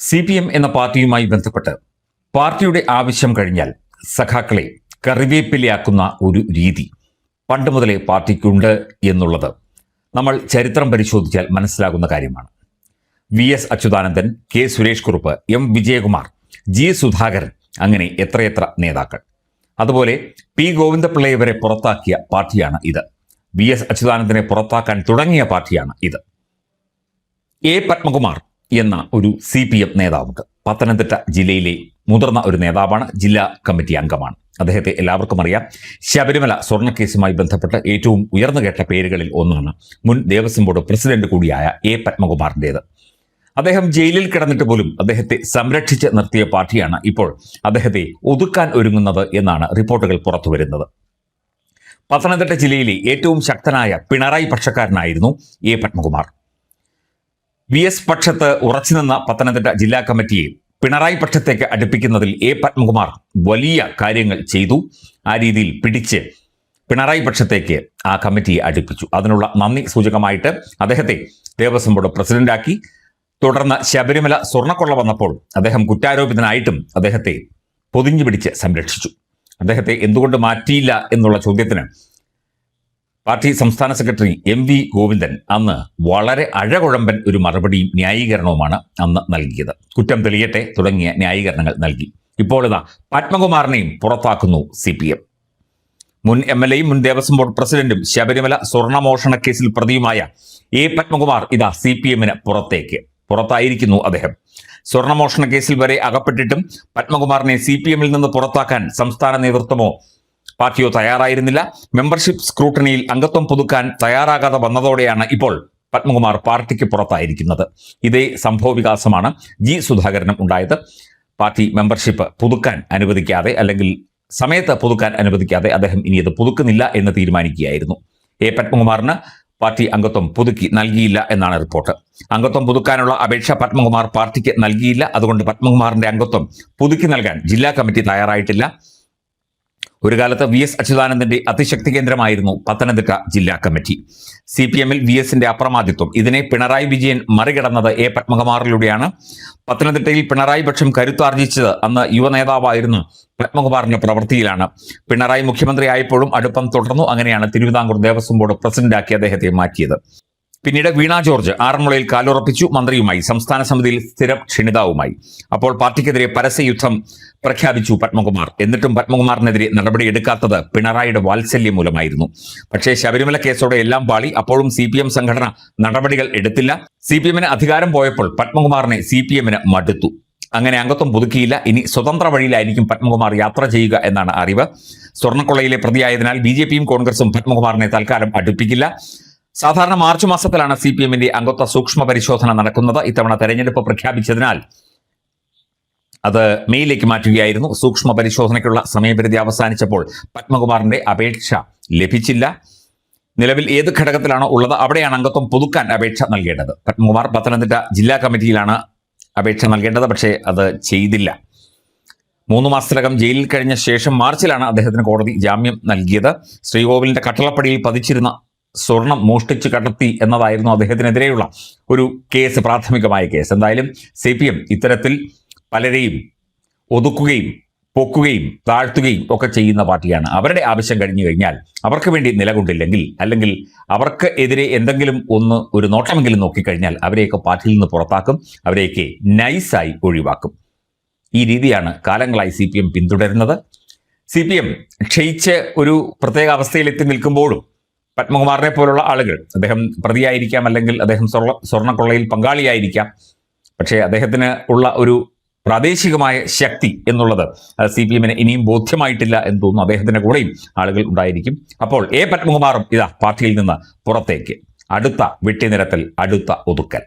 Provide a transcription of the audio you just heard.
CPM എന്ന പാർട്ടിയുമായി ബന്ധപ്പെട്ട് പാർട്ടിയുടെ ആവശ്യം കഴിഞ്ഞാൽ സഖാക്കളെ കറിവേപ്പിലയാക്കുന്ന ഒരു രീതി പണ്ട് മുതലേ പാർട്ടിക്കുണ്ട് എന്നുള്ളത് നമ്മൾ ചരിത്രം പരിശോധിച്ചാൽ മനസ്സിലാകുന്ന കാര്യമാണ്. VS Achuthanandan, K Suresh Kurup, M Vijayakumar, G Sudhakaran, അങ്ങനെ എത്രയെത്ര നേതാക്കൾ. അതുപോലെ P ഗോവിന്ദപിള്ളയെ വരെ പുറത്താക്കിയ പാർട്ടിയാണ് ഇത്. VS അച്യുതാനന്ദനെ പുറത്താക്കാൻ തുടങ്ങിയ പാർട്ടിയാണ് ഇത്. A പത്മകുമാർ എന്ന ഒരു CPM നേതാവുണ്ട്. പത്തനംതിട്ട ജില്ലയിലെ മുതിർന്ന ഒരു നേതാവാണ്, ജില്ലാ കമ്മിറ്റി അംഗമാണ്. അദ്ദേഹത്തെ എല്ലാവർക്കും അറിയാം. ശബരിമല സ്വർണ്ണക്കേസുമായി ബന്ധപ്പെട്ട് ഏറ്റവും ഉയർന്നു കേട്ട പേരുകളിൽ ഒന്നാണ് മുൻ ദേവസ്വം ബോർഡ് പ്രസിഡന്റ് കൂടിയായ A പത്മകുമാറിൻ്റേത്. അദ്ദേഹം ജയിലിൽ കിടന്നിട്ട് പോലും അദ്ദേഹത്തെ സംരക്ഷിച്ച് നിർത്തിയ പാർട്ടിയാണ് ഇപ്പോൾ അദ്ദേഹത്തെ ഒതുക്കാൻ ഒരുങ്ങുന്നത് എന്നാണ് റിപ്പോർട്ടുകൾ പുറത്തുവരുന്നത്. പത്തനംതിട്ട ജില്ലയിലെ ഏറ്റവും ശക്തനായ പിണറായി പക്ഷക്കാരനായിരുന്നു A പത്മകുമാർ. VS പക്ഷത്ത് ഉറച്ചുനിന്ന പത്തനംതിട്ട ജില്ലാ കമ്മിറ്റിയെ പിണറായി പക്ഷത്തേക്ക് അടുപ്പിക്കുന്നതിൽ A പത്മകുമാർ വലിയ കാര്യങ്ങൾ ചെയ്തു. ആ രീതിയിൽ പിടിച്ച് പിണറായി പക്ഷത്തേക്ക് ആ കമ്മിറ്റിയെ അടുപ്പിച്ചു. അതിനുള്ള നന്ദി സൂചകമായിട്ട് അദ്ദേഹത്തെ ദേവസ്വം ബോർഡ് പ്രസിഡന്റാക്കി. തുടർന്ന് ശബരിമല സ്വർണ്ണക്കൊള്ള വന്നപ്പോൾ അദ്ദേഹം കുറ്റാരോപിതനായിട്ടും അദ്ദേഹത്തെ പൊതിഞ്ഞു പിടിച്ച് സംരക്ഷിച്ചു. അദ്ദേഹത്തെ എന്തുകൊണ്ട് മാറ്റിയില്ല എന്നുള്ള ചോദ്യത്തിന് പാർട്ടി സംസ്ഥാന സെക്രട്ടറി MV ഗോവിന്ദൻ അന്ന് വളരെ അഴകുഴമ്പൻ ഒരു മറുപടിയും ന്യായീകരണവുമാണ് അന്ന് നൽകിയത്. കുറ്റം തെളിയട്ടെ തുടങ്ങിയ ന്യായീകരണങ്ങൾ നൽകി. ഇപ്പോൾ ഇതാ പത്മകുമാറിനെയും പുറത്താക്കുന്നു CPM. മുൻ MLAയും മുൻ ദേവസ്വം ബോർഡ് പ്രസിഡന്റും ശബരിമല സ്വർണ്ണമോഷണ കേസിൽ പ്രതിയുമായ A പത്മകുമാർ ഇതാ CPMന് പുറത്തായിരിക്കുന്നു. അദ്ദേഹം സ്വർണ്ണമോഷണ കേസിൽ വരെ അകപ്പെട്ടിട്ടും പത്മകുമാറിനെ CPMൽ നിന്ന് പുറത്താക്കാൻ സംസ്ഥാന നേതൃത്വമോ പാർട്ടിയോ തയ്യാറായിരുന്നില്ല. മെമ്പർഷിപ്പ് സ്ക്രൂട്ടണിയിൽ അംഗത്വം പുതുക്കാൻ തയ്യാറാകാതെ വന്നതോടെയാണ് ഇപ്പോൾ പത്മകുമാർ പാർട്ടിക്ക് പുറത്തായിരിക്കുന്നത്. ഇതേ സംഭവ വികാസമാണ് G സുധാകരനും ഉണ്ടായത്. പാർട്ടി മെമ്പർഷിപ്പ് പുതുക്കാൻ അനുവദിക്കാതെ, അല്ലെങ്കിൽ സമയത്ത് പുതുക്കാൻ അനുവദിക്കാതെ അദ്ദേഹം ഇനി അത് പുതുക്കുന്നില്ല എന്ന് തീരുമാനിക്കുകയായിരുന്നു. A പത്മകുമാറിന് പാർട്ടി അംഗത്വം പുതുക്കി നൽകിയില്ല എന്നാണ് റിപ്പോർട്ട്. അംഗത്വം പുതുക്കാനുള്ള അപേക്ഷ പത്മകുമാർ പാർട്ടിക്ക് നൽകിയില്ല. അതുകൊണ്ട് പത്മകുമാറിന്റെ അംഗത്വം പുതുക്കി നൽകാൻ ജില്ലാ കമ്മിറ്റി തയ്യാറായിട്ടില്ല. ഒരു കാലത്ത് VS അച്യുതാനന്ദന്റെ അതിശക്തി കേന്ദ്രമായിരുന്നു പത്തനംതിട്ട ജില്ലാ കമ്മിറ്റി. CPMൽ VSന്റെ അപ്രമാദിത്വം, ഇതിനെ പിണറായി വിജയൻ മറികടന്നത് A പത്മകുമാറിലൂടെയാണ്. പത്തനംതിട്ടയിൽ പിണറായി പക്ഷം കരുത്താർജിച്ചത് അന്ന് യുവനേതാവായിരുന്ന പത്മകുമാറിന്റെ പ്രവൃത്തിയിലാണ്. പിണറായി മുഖ്യമന്ത്രി ആയപ്പോഴും അടുപ്പം തുടർന്നു. അങ്ങനെയാണ് തിരുവിതാംകൂർ ദേവസ്വം ബോർഡ് പ്രസിഡന്റാക്കി അദ്ദേഹത്തെ മാറ്റിയത്. പിന്നീട് വീണ ജോർജ് ആറന്മുളയിൽ കാലുറപ്പിച്ചു. മന്ത്രിയുമായി, സംസ്ഥാന സമിതിയിൽ സ്ഥിരം ക്ഷണിതാവുമായി. അപ്പോൾ പാർട്ടിക്കെതിരെ പരസ്യയുദ്ധം പ്രഖ്യാപിച്ചു പത്മകുമാർ. എന്നിട്ടും പത്മകുമാറിനെതിരെ നടപടിയെടുക്കാത്തത് പിണറായിയുടെ വാത്സല്യം മൂലമായിരുന്നു. പക്ഷേ ശബരിമല കേസോടെ എല്ലാം പാളി. അപ്പോഴും CPM സംഘടന നടപടികൾ എടുത്തില്ല. CPMന് അധികാരം പോയപ്പോൾ പത്മകുമാറിനെ CPMന് മടുത്തു. അങ്ങനെ അംഗത്വം പുതുക്കിയില്ല. ഇനി സ്വതന്ത്ര വഴിയിലായിരിക്കും പത്മകുമാർ യാത്ര ചെയ്യുക എന്നാണ് അറിവ്. സ്വർണ്ണക്കൊള്ളയിലെ പ്രതിയായതിനാൽ BJPയും കോൺഗ്രസും പത്മകുമാറിനെ തൽക്കാലം അടുപ്പിക്കില്ല. സാധാരണ മാർച്ച് മാസത്തിലാണ് CPMന്റെ അംഗത്വ സൂക്ഷ്മ പരിശോധന നടക്കുന്നത്. ഇത്തവണ തെരഞ്ഞെടുപ്പ് പ്രഖ്യാപിച്ചതിനാൽ അത് മെയ്യിലേക്ക് മാറ്റുകയായിരുന്നു. സൂക്ഷ്മ പരിശോധനയ്ക്കുള്ള സമയപരിധി അവസാനിച്ചപ്പോൾ പത്മകുമാറിന്റെ അപേക്ഷ ലഭിച്ചില്ല. നിലവിൽ ഏത് ഘടകത്തിലാണോ ഉള്ളത് അവിടെയാണ് അംഗത്വം പുതുക്കാൻ അപേക്ഷ നൽകേണ്ടത്. പത്മകുമാർ പത്തനംതിട്ട ജില്ലാ കമ്മിറ്റിയിലാണ് അപേക്ഷ നൽകേണ്ടത്. പക്ഷേ അത് ചെയ്തില്ല. 3 മാസത്തിനകം ജയിലിൽ കഴിഞ്ഞ ശേഷം മാർച്ചിലാണ് അദ്ദേഹത്തിന് കോടതി ജാമ്യം നൽകിയത്. ശ്രീകോവിലിന്റെ കട്ടളപ്പടിയിൽ പതിച്ചിരുന്ന സ്വർണം മോഷ്ടിച്ചു കടത്തി എന്നതായിരുന്നു അദ്ദേഹത്തിനെതിരെയുള്ള ഒരു കേസ്, പ്രാഥമികമായ കേസ്. എന്തായാലും CPM ഇത്തരത്തിൽ പലരെയും ഒതുക്കുകയും പൊക്കുകയും താഴ്ത്തുകയും ഒക്കെ ചെയ്യുന്ന പാർട്ടിയാണ്. അവരുടെ ആവശ്യം കഴിഞ്ഞു കഴിഞ്ഞാൽ, അവർക്ക് വേണ്ടി നിലകൊണ്ടില്ലെങ്കിൽ, അല്ലെങ്കിൽ അവർക്ക് എതിരെ എന്തെങ്കിലും ഒരു നോട്ടമെങ്കിലും നോക്കിക്കഴിഞ്ഞാൽ അവരെയൊക്കെ പാർട്ടിയിൽ നിന്ന് പുറത്താക്കും. അവരെയൊക്കെ നൈസായി ഒഴിവാക്കും. ഈ രീതിയാണ് കാലങ്ങളായി CPM പിന്തുടരുന്നത്. CPM ക്ഷയിച്ച് ഒരു പ്രത്യേക അവസ്ഥയിലെത്തി നിൽക്കുമ്പോഴും പത്മകുമാറിനെ പോലുള്ള ആളുകൾ, അദ്ദേഹം പ്രതിയായിരിക്കാം, അല്ലെങ്കിൽ അദ്ദേഹം സ്വർണ്ണക്കൊള്ളയിൽ പങ്കാളിയായിരിക്കാം, പക്ഷേ അദ്ദേഹത്തിന് ഉള്ള ഒരു പ്രാദേശികമായ ശക്തി എന്നുള്ളത് CPMന് ഇനിയും ബോധ്യമായിട്ടില്ല എന്ന് തോന്നുന്നു. അദ്ദേഹത്തിന്റെ കൂടെയും ആളുകൾ ഉണ്ടായിരിക്കും. അപ്പോൾ A പത്മകുമാറും ഇതാ പാർട്ടിയിൽ നിന്ന് പുറത്തേക്ക്. അടുത്ത വെട്ടിനിരത്തൽ, അടുത്ത ഒതുക്കൽ.